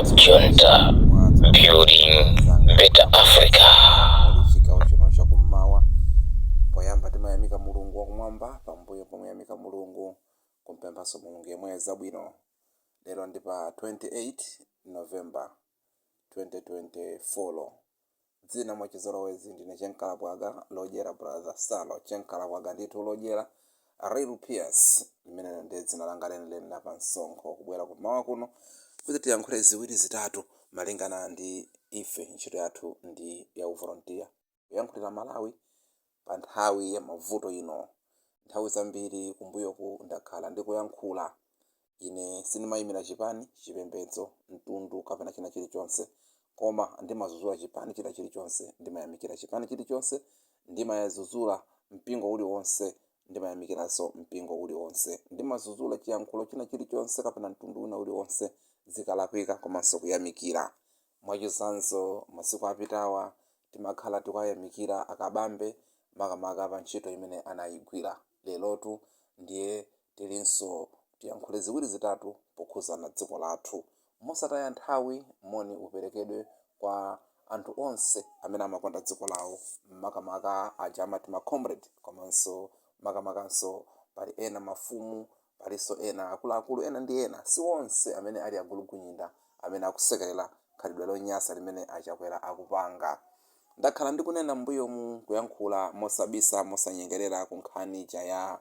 Junta Building Better Africa. Chigawo chino chakummawa poyamba timayamika mulungu wakumwamba, pambuyo pomuyamika mulungu kumpemphanso mulungu yemwe zabwino. Lero ndi pa 28 November 2024. Dzina mwachizolowezi ndine Chenkalabwaga Lojera brother Salo Chenkalabwaga ndithu Lojera Real Pierce limene ndi dzina langa lenileni lapa msonkho kubwera kummawa kuno kuti tiyankhule ziwiri zitatu malingana ndi ife ntchito yathu ndi ya uvolontiya kuyankhulira Malawi pa nthawi ya mavuto ino. Nthawi zambiri kumbuyoku ndakhala ndikuyankhula ine sindimayimira chipani, chipembedzo, mtundu kapena china chilichonse, koma ndimazuzula chipani china chilichonse, ndimayamikira chipani chilichonse, ndimayazuzula mpingo uliwonse, ndimayamikiranso mpingo uliwonse, ndimazuzula chiyankhulo china chilichonse kapena mtundu wina uliwonse zikalakwika komanso kuyamikira. Mwachitsanzo masiku apitawa timakhala tikuyamikira akabambe makamaka pa ntchito imene anayigwira. Lerotu ndiye tilinso tiyankhule ziwiri zitatu pokhuzana dziko lathu. Mosataya nthawi moni uperekedwe kwa anthu onse amene amakonda dziko lawo, makamaka aja amati ma comrade, komanso makamakanso pali ena mafumu, palinso ena akuluakulu, ena ndi ena si onse amene ali agulugunyinda amene akusekerera khalidwe lonyasa limene achakwera akupanga. Ndakhala ndikunena mbuyomu kuyankhula mosabisa mosanyengerera ku nkhani ya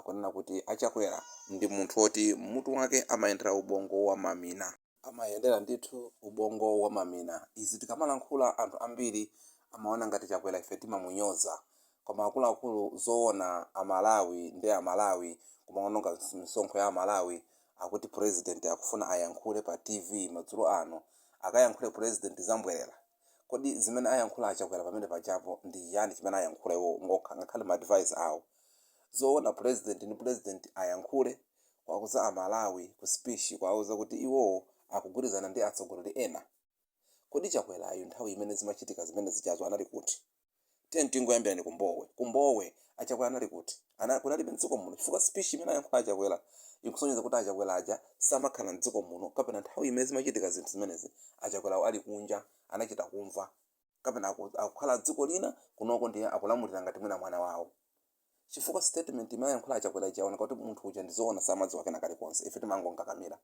kunena kuti achakwera ndi munthu woti mutu wake amayendera ubongo wa mamina, amayendera ndithu ubongo wa mamina. Izi tikamalankhula anthu ambiri amaona ngati Chakwera ife timamunyoza, koma akuluakulu zoona Amalawi ndi Amalawi kumaononga misonkho ya Amalawi akuti president akufuna ayankhule pa TV madzulo ano, akayankhule president zambwerera. Kodi zimene ayankhula Achakwera pamene pachapo ndi yani chimene ayankhula iwo ngokha ngakhale ma advice awo? Zoona president ni president ayankhule kwakuza Amalawi ku speech kwauza kuti iwo akugwirizana ndi atsogoleri ena. Kodi Chakwera ayo nthawi imene zimachitika zimene zichazo anali kuti? Tingoyambirani kumbowe Achakwera anali kuti? Kunalibe mdziko muno, chifukwa speech imene ayankhula Achakwera ikusonyeza kuti Achakwera aja samakhala mdziko muno, kapena nthawi imene zimachitika zinthu zimenezi Achakwera ali kunja anachita kumva, kapena akukhala dziko lina kunoko ndiye akulamulira ngati mwina mwana wawo. Chifukwa statement imene ayankhula Achakwera ichaoneka kuti munthu uja ndizoona samadziwa kena kalikonse, ife timangonkakamira.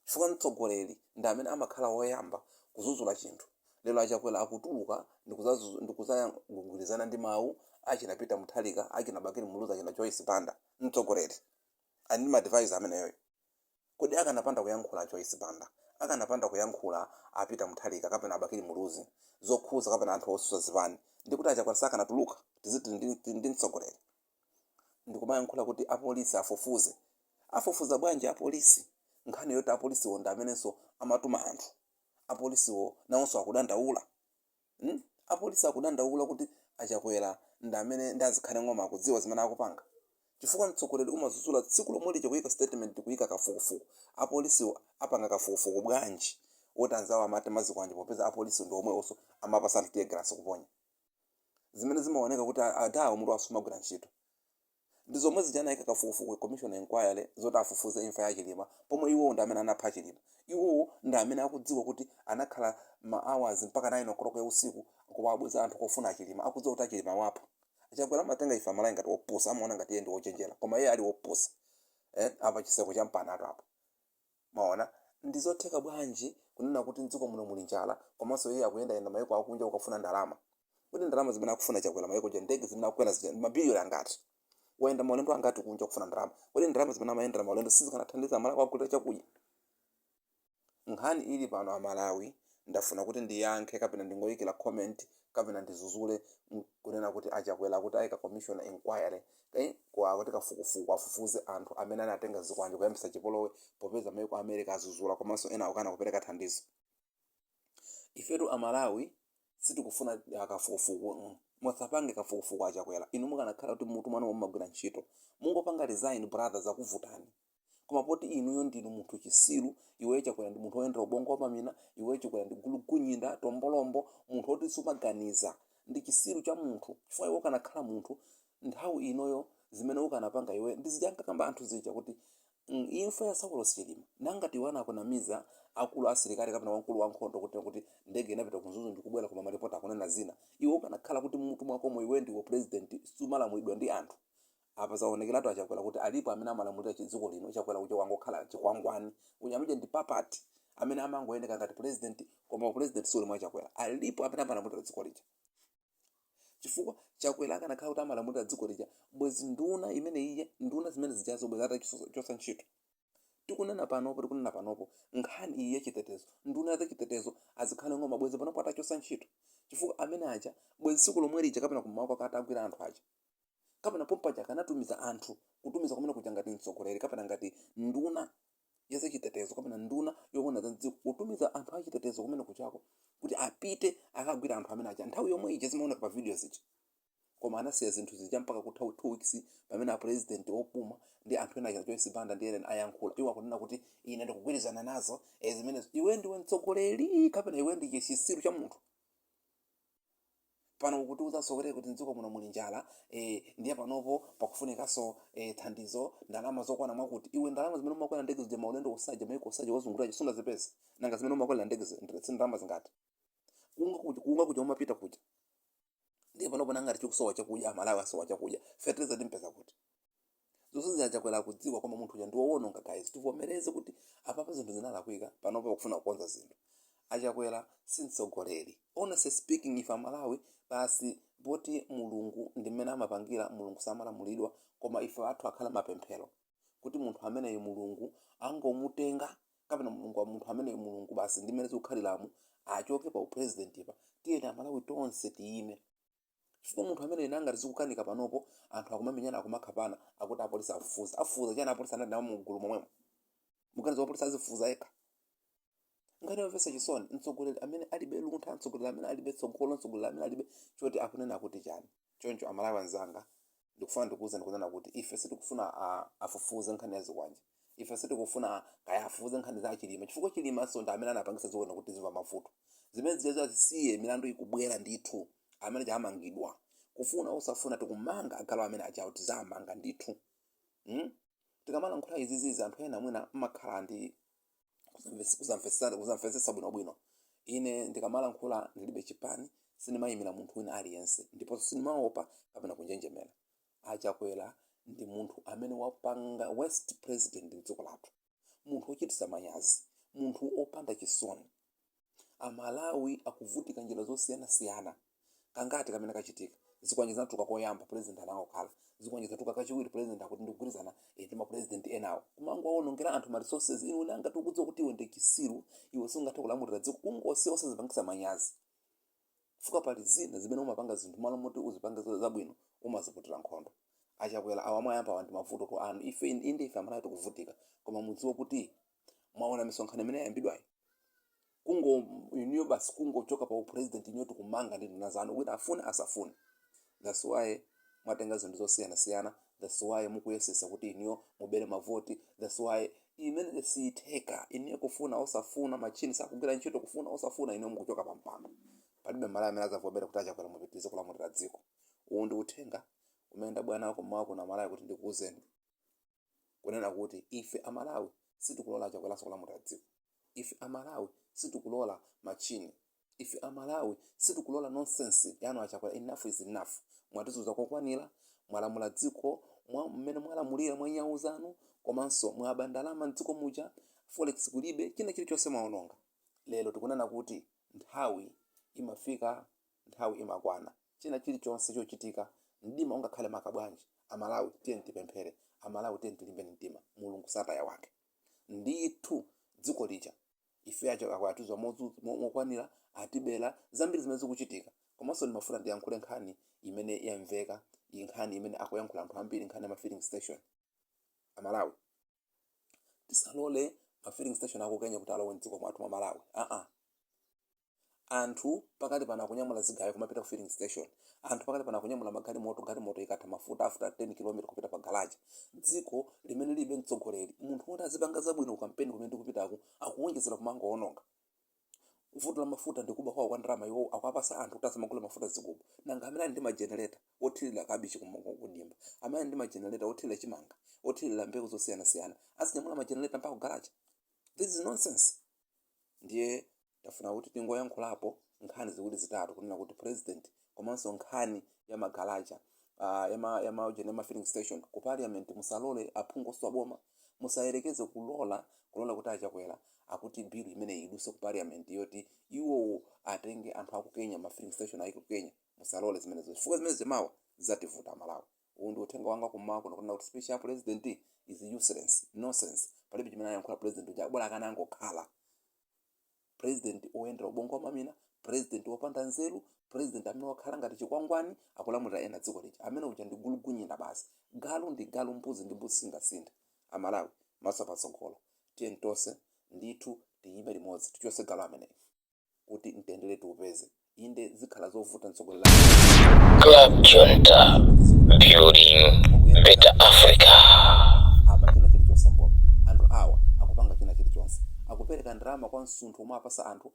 Chifukwa mtsogoleri ndi amene amakhala woyamba kuzuzula chinthu. Lero Achakwera akutuluka ndikuzagwirizana ndi mawu achina Peter Mutharika, achina Bakiri Muluzi, achina Joyce Banda. Mtsogoleri ani ma advisor ameneyo. Kodi akanapanda kuyankhula Joyce Banda, akanapanda kuyankhula a Peter Mutharika kapena Bakiri Muluzi zokhuza kapena anthu osusa zipani, ndikuti Achakwera sakanatuluka tiziti ndi mtsogoleri. Ndikumayankhula kuti apolisi afufuza bwanji apolisi nkhani yoti apolisiwo ndi amenenso amatuma anthu. Apolisiwo nawonso akudandaula. Apolisi akudandaula kuti Achakwera ndi amene ndazikhale ng'oma akudziwa zimene akupanga. Chifukwa mtsogoleri umazuzula tsiku lomwe lija kuyika statement kuyika kafukufuku. Apolisiwo apanga kafukufuku bwanji woti anzawo amati maziko anje popeza apolisi ndi omwe oso amapasa tear gas kuponya. Zimene zimaoneka kuti adawo munthu asumagwira ntchito. Ndi zomwe zijanayika kafukufuku commission inquiry zoti afufuze imfa ya Chilima, pomwe iwo ndi amene anapha Chilima. Iwo ndi amene akudziwa kuti anakhala ma hours mpaka 9 o'clock ya usiku kuwabweza anthu kofuna Chilima, akudziwa kuti Chilima wapha. Achakwera amatenga ife Amalawi ngati wopusa, amaona ngati iye ndi wochenjera, koma iye ali wopusa. Apa chiseko cha mpanato apo. Maona ndizotheka bwanji kunena kuti mdziko muno muli njala komanso iye akuyenda mayiko akunja ukafuna ndalama. Kuti ndalama zimene akufuna Chakwera mayiko je ndege zimene akukwera zija mabiliyoni angati. Wayenda maulendo angati kunja kufuna ndalama. Kodi ndalama zimene amayendera maulendo sizikanathandiza Amalawi akugula chakudya? Nkhani ili pano Amalawi ndafuna kuti ndiyankhe kapena ndingoyikira comment kapena ndizuzule kunena kuti Achakwera kuti ayika commission inquiry kwa kuti kafukufuku afufuze anthu amene anatenga zikwanje kuyambisa chipolowe popeza mayiko America azuzula komanso ena akana kupereka thandizo. Ifetu Amalawi sitikufuna kafukufuku. Mwasapange kafukufuku Achakwera. Inu mukanakhala kuti munthu mwana womagwira ntchito mungopanga resign brothers akuvutani. Koma poti inuyo ndinu munthu chisiru, iwe Chakwera ndi munthu oyendera ubongo wa mamina, iwe Chakwera ndi gulugunyinda tombolombo, munthu oti sumaganiza, ndi chisiru cha munthu. Chifukwa iwe ukanakhala munthu nthawi inoyo zimene ukanapanga iwe ndizijanka kamba anthu zija kuti imfa ya Saulo Chilima nangati wana kunamiza akulu asilikali kapena wamkulu wankhondo kuti ndege inapita kunzuzu ndikubwera koma maripoti akunena zina. Iwe ukanakhala kuti mutu mwakomo iwe ndiwo president sumalamulidwa ndi anthu. Apa zaonekeratu achakwera kuti alipo amene amalamulira chidziko lino chakwera kuti wangokhala chikwangwani unyamuje ndi papati amene amangoyendeka ngati president koma president suli mwa chakwera. Alipo amene amalamulira dziko lija chifukwa chakwera akanakhala kuti amalamulira dziko lija bwezi nduna imene iye nduna zimene zijazo bwezi atachosa ntchito. Tikunena panopo nkhani iyi yachitetezo nduna zachitetezo azikhale ng'oma bwezi panopo atachosa ntchito chifukwa amene aja bwezi tsiku lomwe lija kapena kummawa kwake atagwira anthu aja kapena pompaja kanatumiza anthu kutumiza kumene kuja ngati mtsogoleri kapena ngati nduna yazachitetezo kapena nduna yoona za dziko kutumiza anthu achitetezo kumene kuchako kuti apite akagwira anthu amene aja nthawi yomwe ija zimaoneka pa video zichi. Koma anasiya zinthu zija mpaka kutha 2 weeks pamene president opuma ndi anthu ena aja Joyce Banda ndi Ellen ayankhula iwo akunena kuti ine ndikugwirizana nazo zimene iwe ndiwe mtsogoleri kapena iwe ndi chisiru cha munthu. Pano kuti uzasokere kuti mdziko muno muli njala ndiye panopo pakufunikanso thandizo ndalama zokwana mwakuti iwe ndalama zimene umakwera ndege zija maulendo usaja maiko usaja wazungulira sunda zipesa nanga zimene umakwera ndege ndalama zingati kunga kuja umapita kuja ndiye panopo nangati chikusowa chakudya amalawi asowa chakudya fertilizer ndimpeza kuti zonse zichakwera kudziwa koma munthu uja ndiwo wononga guys. Tivomereze kuti apapa zinthu zinalakwika panopo pakufuna kukonza zinthu achakwera si mtsogoleri. Honestly speaking ife Malawi basi poti mulungu ndimene amapangira mulungu samalamulidwa koma ife athu akhala mapemphero kuti munthu amene mulungu angomutenga kapena munthu amene mulungu basi ndimene zikukhaliramu achoke pa president ipa tiyeni Amalawi tonse tiyime chifukwa munthu amene nanga zikukanika panopo anthu akumamenyana akumakhapana akuti apolisi afufuza chana apolisi anati nawo mugulu momwemo mukaniza apolisi azifufuza eka ngati wamvesa chisoni mtsogoleri amene alibe luntha mtsogoleri amene alibe tsogolo mtsogoleri amene alibe choti akunena kuti chani. Choncho Amalawi anzanga ndikufuna ndikuwuzani kunena kuti ife sitikufuna afufuze nkhani ya zikwanje ife sitikufuna kaya afufuze nkhani za Chilima chifukwa Chilima sonda amene anapangisa ziwona kuti ziva mavuto zimene zijazo zisiye milandu ikubwera ndithu amene chamangidwa kufuna usafuna tikumanga agalo amene achawo tizamanga ndithu. Tikamala nkhula izizi anthu ena mwina makhala ndi kuzamvesesa bwinobwino. Ine ndikamala nkhula ndilibe chipani sinimayimira munthu wina aliyense ndiponso sinimaopa kapena kunjenjemera. Achakwera ndi munthu amene wapanga West president mdziko lathu munthu wochitisa manyazi munthu opanda chisoni. Amalawi akuvutika njira zosiyanasiyana kangati kamene kachitika zikwanje zinatuka koyamba president anangokhala zikwanje zatuka kachiwiri president akuti ndikugwirizana ndi ma president enawo kumango awonongera anthu ma resources inu nanga tikudziwa kuti iwe ndi chisiru iwe sungathe kulamulira dziko kungosiya osazipangisa manyazi fuka pali zina zimene umapanga zinthu malo moti uzipanga zabwino umaziputira nkhondo. Achakwera awamayamba wandi mavuto to anu ife ife Amalawi tikuvutika koma mudziwa kuti mwaona misonkhano imene yayambidwayi uniyo basi choka pa president inyo tikumanga ndi nazano kuti afune asafune. That's why mwatenga zinthu zosiyanasiyana. That's why mukuyesesa kuti inyo mubere mavoti. That's why imene siyitheka inyo kufuna osafuna machini sakugwira ntchito kufuna osafuna inyo mukuchoka pa mpando. Palibe Malawi amene azavobera kuti Achakwera mupitirize kulamulira dziko. Uwu ndi uthenga umene bwana wako mwako na Malawi kuti ndikuwuzeni kunena kuti ife Amalawi sitikulola Achakwera kulamulira dziko. Ife Amalawi sitikulola machini. Ife Amalawi sitikulola nonsense yanu Achakwera. Enough is enough. Mwatizuza kokwanira mwalamula dziko mmene mwalamulira mwanyauzanu komanso mwabandalama mdziko muja forex kulibe china chilichonse mwaononga. Lero tikunena kuti nthawi imafika nthawi imakwana china chilichonse chochitika mdima ungakhale makabwanji. Amalawi tiyeni tipemphere. Amalawi tiyeni tilimbe mtima mulungu sataya wake ndithu dziko lija ife akwatuzwa mokwanira atibela zambiri zimene zikuchitika komanso ndimafuna ndiyankhule nkhani imene yamveka nkhani imene akuyankhula anthu ambiri nkhani ya ma filling station. Amalawi tisalole ma filling station akukenya kuti alowe mdziko mwathu mwa Malawi. Anthu pakati pana kunyamula zigayo kumapita ku filling station. Anthu pakati pana kunyamula magari moto ikatha mafuta after 10 km kupita pa galaji. Dziko limene libe mtsogoleri munthu woti azipanga zabwino kampeni kumene kupitako akuwonjezera kumango ononga. vuto la mafuta ndikuba kwa ndalama iwo akwapasa anthu kuti asamagula mafuta zigubu nanga amene ali ndi majenereta othirira kabichi kudimba, amene ali ndi majenereta othirira chimanga, othirira mbewu zosiyanasiyana azinyamula majenereta mpaka kugaraja. This is nonsense. Ndiye tafuna kuti tingoyankhulapo nkhani ziwiri zitatu kunena kuti president komanso nkhani ya magaraja ya filling station ku parliament musalole aphungu aboma, musayerekeze kulola kuti achakwera akuti bill imene iduse ku parliament yoti iwo atenge anthu aku Kenya ma filling station ayi ku Kenya, musalole zimenezo chifukwa zimene zimawa zativuta Malawi. Uwu ndi uthenga wanga kumako kunena kuti speech ya president is useless, nonsense. Palibe chimene ayankhula president uja bora kana angokhala president oyendera ubongo mamina, president wopanda nzeru, president amene wakhala ngati chikwangwani akulamulira ena dziko lija, amene uja ndi gulugunyira basi. Galu ndi galu, mbuzi ndi mbuzi singasinthe. Amalawi maso patsogolo tiye tonse ndithu tiyime limodzi tichose galu ameneyi kuti mtendere tiupeze, inde zikhala zovuta mtsogoleri Club Junta, building better Africa. china chilichonse mboma anthu awa akupanga china chilichonse, akupereka ndalama kwa msunthu omwe apasa anthu